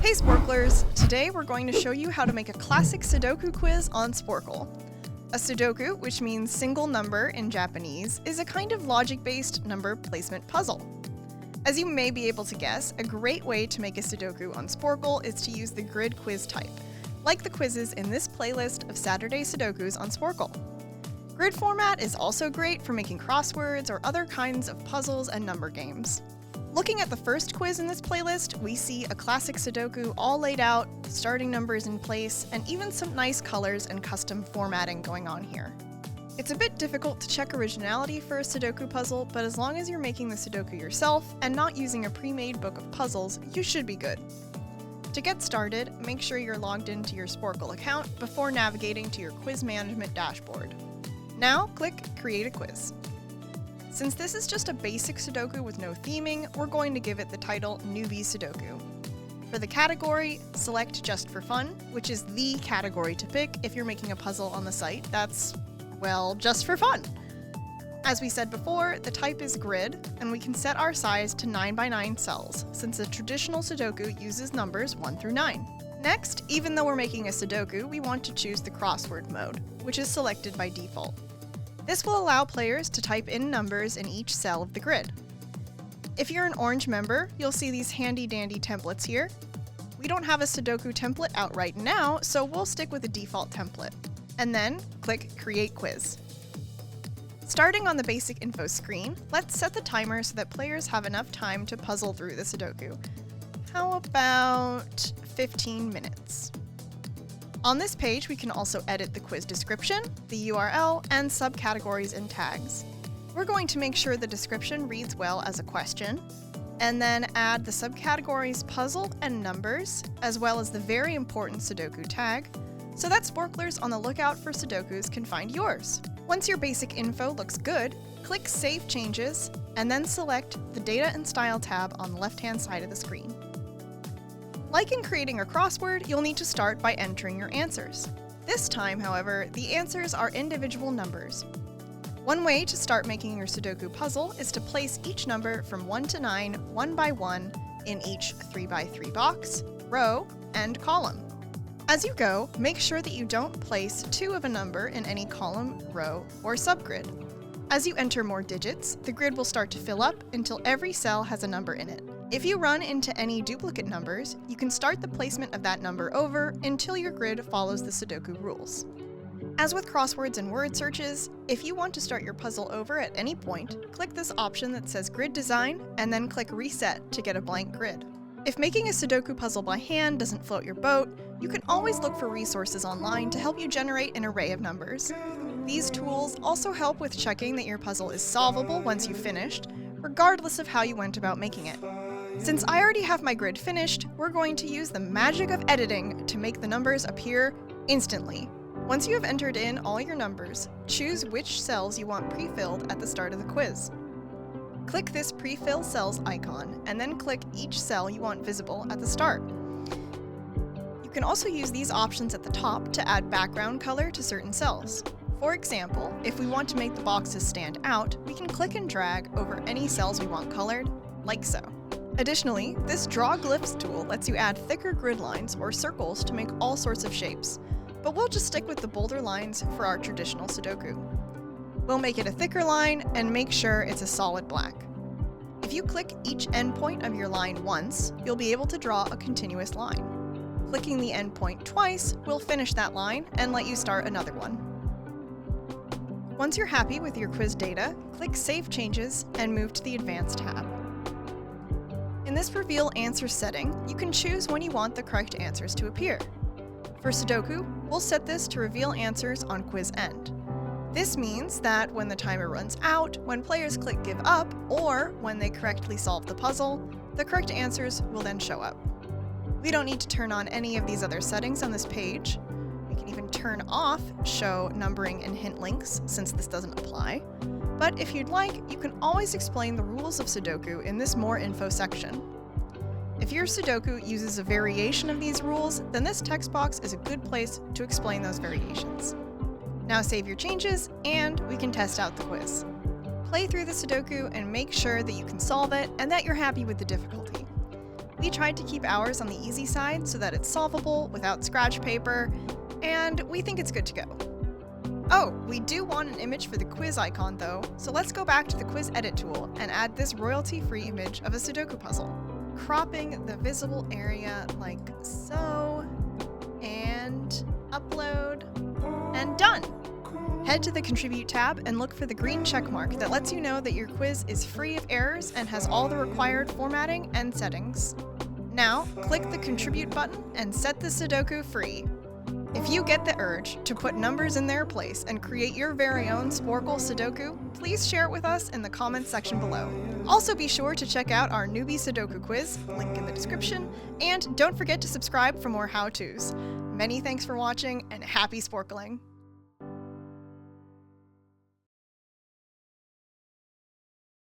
Hey Sporklers! Today we're going to show you how to make a classic Sudoku quiz on Sporcle. A Sudoku, which means single number in Japanese, is a kind of logic-based number placement puzzle. As you may be able to guess, a great way to make a Sudoku on Sporcle is to use the grid quiz type, like the quizzes in this playlist of Saturday Sudokus on Sporcle. Grid format is also great for making crosswords or other kinds of puzzles and number games. Looking at the first quiz in this playlist, we see a classic Sudoku all laid out, starting numbers in place, and even some nice colors and custom formatting going on here. It's a bit difficult to check originality for a Sudoku puzzle, but as long as you're making the Sudoku yourself and not using a pre-made book of puzzles, you should be good. To get started, make sure you're logged into your Sporcle account before navigating to your quiz management dashboard. Now, click Create a Quiz. Since this is just a basic Sudoku with no theming, we're going to give it the title Newbie Sudoku. For the category, select Just for Fun, which is the category to pick if you're making a puzzle on the site that's, well, just for fun. As we said before, the type is grid, and we can set our size to 9x9 cells, since a traditional Sudoku uses numbers 1 through 9. Next, even though we're making a Sudoku, we want to choose the crossword mode, which is selected by default. This will allow players to type in numbers in each cell of the grid. If you're an Orange member, you'll see these handy-dandy templates here. We don't have a Sudoku template out right now, so we'll stick with the default template. And then, click Create Quiz. Starting on the basic info screen, let's set the timer so that players have enough time to puzzle through the Sudoku. How about 15 minutes? On this page, we can also edit the quiz description, the URL, and subcategories and tags. We're going to make sure the description reads well as a question, and then add the subcategories puzzle and numbers, as well as the very important Sudoku tag, so that Sporklers on the lookout for Sudokus can find yours. Once your basic info looks good, click Save Changes, and then select the Data and Style tab on the left-hand side of the screen. Like in creating a crossword, you'll need to start by entering your answers. This time, however, the answers are individual numbers. One way to start making your Sudoku puzzle is to place each number from 1 to 9, one by one, in each 3x3 box, row, and column. As you go, make sure that you don't place 2 of a number in any column, row, or subgrid. As you enter more digits, the grid will start to fill up until every cell has a number in it. If you run into any duplicate numbers, you can start the placement of that number over until your grid follows the Sudoku rules. As with crosswords and word searches, if you want to start your puzzle over at any point, click this option that says Grid Design, and then click Reset to get a blank grid. If making a Sudoku puzzle by hand doesn't float your boat, you can always look for resources online to help you generate an array of numbers. These tools also help with checking that your puzzle is solvable once you've finished, regardless of how you went about making it. Since I already have my grid finished, we're going to use the magic of editing to make the numbers appear instantly. Once you have entered in all your numbers, choose which cells you want pre-filled at the start of the quiz. Click this Pre-fill Cells icon, and then click each cell you want visible at the start. You can also use these options at the top to add background color to certain cells. For example, if we want to make the boxes stand out, we can click and drag over any cells we want colored, like so. Additionally, this Draw Glyphs tool lets you add thicker grid lines or circles to make all sorts of shapes, but we'll just stick with the bolder lines for our traditional Sudoku. We'll make it a thicker line and make sure it's a solid black. If you click each endpoint of your line once, you'll be able to draw a continuous line. Clicking the endpoint twice will finish that line and let you start another one. Once you're happy with your quiz data, click Save Changes and move to the Advanced tab. In this Reveal Answers setting, you can choose when you want the correct answers to appear. For Sudoku, we'll set this to reveal answers on quiz end. This means that when the timer runs out, when players click Give Up, or when they correctly solve the puzzle, the correct answers will then show up. We don't need to turn on any of these other settings on this page. We can even turn off Show Numbering and Hint Links, since this doesn't apply. But if you'd like, you can always explain the rules of Sudoku in this More Info section. If your Sudoku uses a variation of these rules, then this text box is a good place to explain those variations. Now save your changes, and we can test out the quiz. Play through the Sudoku and make sure that you can solve it and that you're happy with the difficulty. We tried to keep ours on the easy side so that it's solvable without scratch paper, and we think it's good to go. Oh, we do want an image for the quiz icon though, so let's go back to the quiz edit tool and add this royalty-free image of a Sudoku puzzle. Cropping the visible area like so, and upload, and done! Head to the Contribute tab and look for the green check mark that lets you know that your quiz is free of errors and has all the required formatting and settings. Now, click the Contribute button and set the Sudoku free. If you get the urge to put numbers in their place and create your very own Sporcle Sudoku, please share it with us in the comments section below. Also be sure to check out our newbie Sudoku quiz, link in the description, and don't forget to subscribe for more how-tos. Many thanks for watching, and happy sporkling!